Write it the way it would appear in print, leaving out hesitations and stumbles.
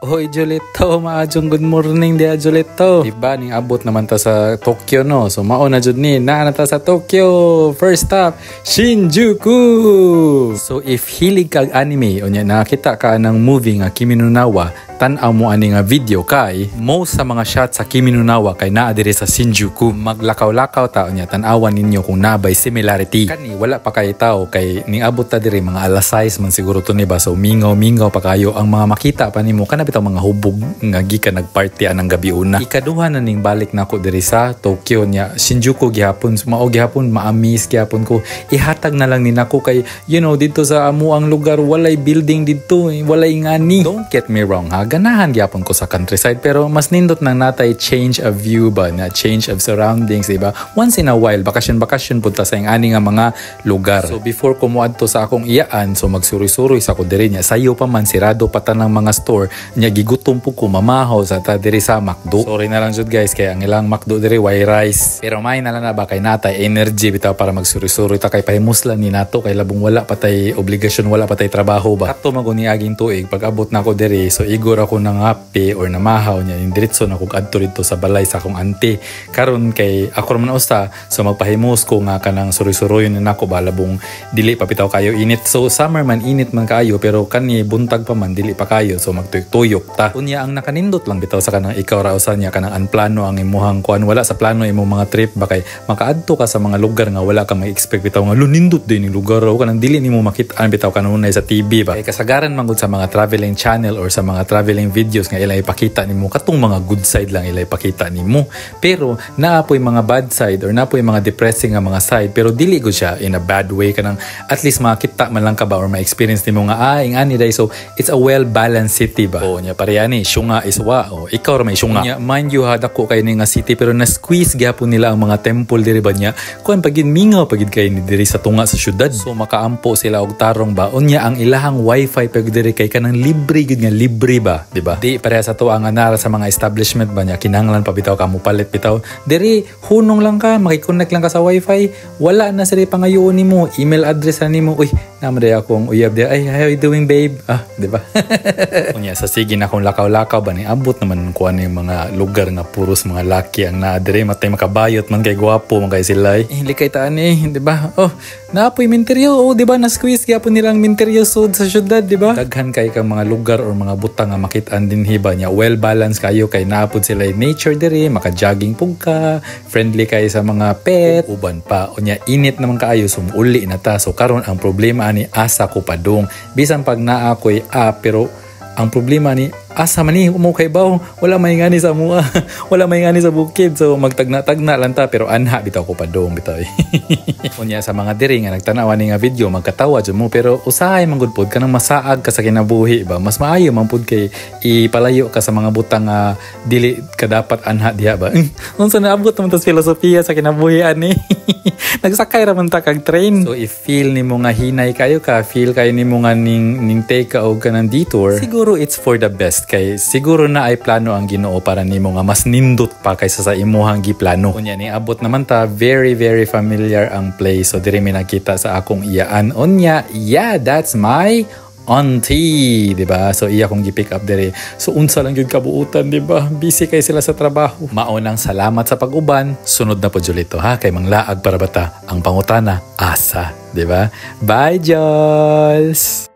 Hoy Jolito, maadjong good morning dia Jolito. Diba ning abot naman ta sa Tokyo no. So mao na jud ni na ta sa Tokyo. First stop, Shinjuku. So if hilig kag anime unya nakita ka ng movie nga Kimi no Na wa, tan-aw mo ani nga video kay most sa mga shots sa Kimi no Na wa kay naa diri sa Shinjuku. Maglakaw-lakaw ta unya tan-awan ninyo kung nabay similarity. Kani wala pa kay tao kay ning abot ta diri mga alas 6 man siguro to ni ba. So mingaw pa kayo ang mga makita pa nimo kana bitaw mga hubog nga gikan nagparty anang gabi una. Ikaduha na ning balik nako diri sa Tokyo nya Shinjuku gihapon. Mao gihapon maamis gihapon ko. Ihatag na lang ni nako kay dito sa amo ang lugar walay building dito, walay ngani. Don't get me wrong ha, ganahan gyapon ko sa countryside pero mas nindot nang natay change of view ba na change of surroundings, diba? Once in a while bakasyon punta sa ani nga mga lugar. So before ko moadto sa akong iyaan, so magsuri-suri sa ko diri nya sayo pa man sirado pa tanang mga store nya gigutom po ko mamahaw sa ta diri sa McDo. Sorry na lang jud guys kay ang ilang McDo diri way rice. Pero may na lang na ba kay natay energy bitaw para magsuri-suri ta kay pahimus lang ni nato kay labong wala patay obligasyon, wala patay trabaho ba. Ato maguni aging tuig pag abot na ko diri so igor ako nang happy or namahaw nya indiretso na ko adto dito sa balay sa akong auntie. Karon kay ako man usta so magpahimus ko nga kanang suri-suroyon na nako ba labong dili pa bitaw kayo init. So summer man init man kayo pero kani buntag pa man dili pa kayo so magtuyok ta. Unya ang nakanindot lang bitaw sa kanang ikaw ra usa nya kanang unplano ang imuhang kuan, wala sa plano imong mga trip ba kay makaadto ka sa mga lugar nga wala ka ma-expect bitaw nga lunindot din ning lugar o kanang dili nimo makita bitaw kanunay sa TV ba. Kay kasagaran man gud sa mga traveling channel or sa mga traveling videos nga ila ipakita nimo katong mga good side lang ila ipakita nimo. Pero naapoy mga bad side or naapoy mga depressing nga mga side pero dili gud siya in a bad way kanang at least makita man lang ka ba or ma-experience nimo nga ingani day. So it's a well balanced city ba. O nya parehani syunga iswa o ikaw ra may syunga. Nya mind you ha dako kay ni nga city pero na squeeze gyapon nila ang mga temple diri ba nya. Kuan pagid mingaw pagid kay ni diri sa tunga sa syudad. So makaampo sila og tarong ba. Unya ang ilahang wifi pagid diri kay kanang libre gid nga libre ba, di ba? Di pareha sa to ang anara sa mga establishment ba nya kinahanglan pa bitaw ka mo palit bitaw. Diri hunong lang ka makikonnect lang ka sa wifi. Wala na sila pangayoon nimo, email address na nimo. Uy, namre akong uyab dia. Ay, how you doing babe? Di ba? Unya sa sige na akong lakaw-lakaw ba ni abot naman kuan yung mga lugar nga puros mga laki ang naa diri matay makabayot man kay gwapo man kay sila. Hindi kay taan di ba? Oh, naapoy minteryo. Oh, di ba na squeeze gyapon nilang minteryo sud sa syudad, di ba? Daghan kay kang mga lugar or mga butang nga makit-an din hiba nya. Well balanced kayo kay naapod sila nature diri, maka-jogging pug ka, friendly kay sa mga pet, uban pa. Unya init naman kaayo sumuli na ta. So karon ang problema ani asa ko padung. Bisan pag naa koy pero ang problema ni asa man ni mo kay baw wala may ngani sa mua wala may ngani sa bukid so magtagna-tagna lang ta pero anha bitaw ko padung bitaw. Unya sa mga diri nga nagtanaw ni nga video magkatawa jud mo pero usahay man gud pod kanang masaag ka sa kinabuhi ba mas maayo man pod kay ipalayo ka sa mga butang nga dili ka dapat anha diha ba. Unsa naabot man tas filosofiya sa kinabuhi ani. Nagsakay ra man ta kag train. So if feel nimo nga hinay kayo ka feel kayo nimo nga ning take ka og kanang detour siguro it's for the best kay siguro na ay plano ang Ginoo para nimo nga mas nindot pa kaysa sa imuhang giplano. Unya ni abot naman ta very familiar ang place so diri mi nakita sa akong iyaan. Unya yeah that's my auntie, diba? So iya kong gi-pick up diri. So unsa lang gyud kabuutan, diba? Busy kay sila sa trabaho. Maunang salamat sa pag-uban. Sunod na po Jolito ha kay manglaag para bata ang pangutana asa, diba? Bye Jols.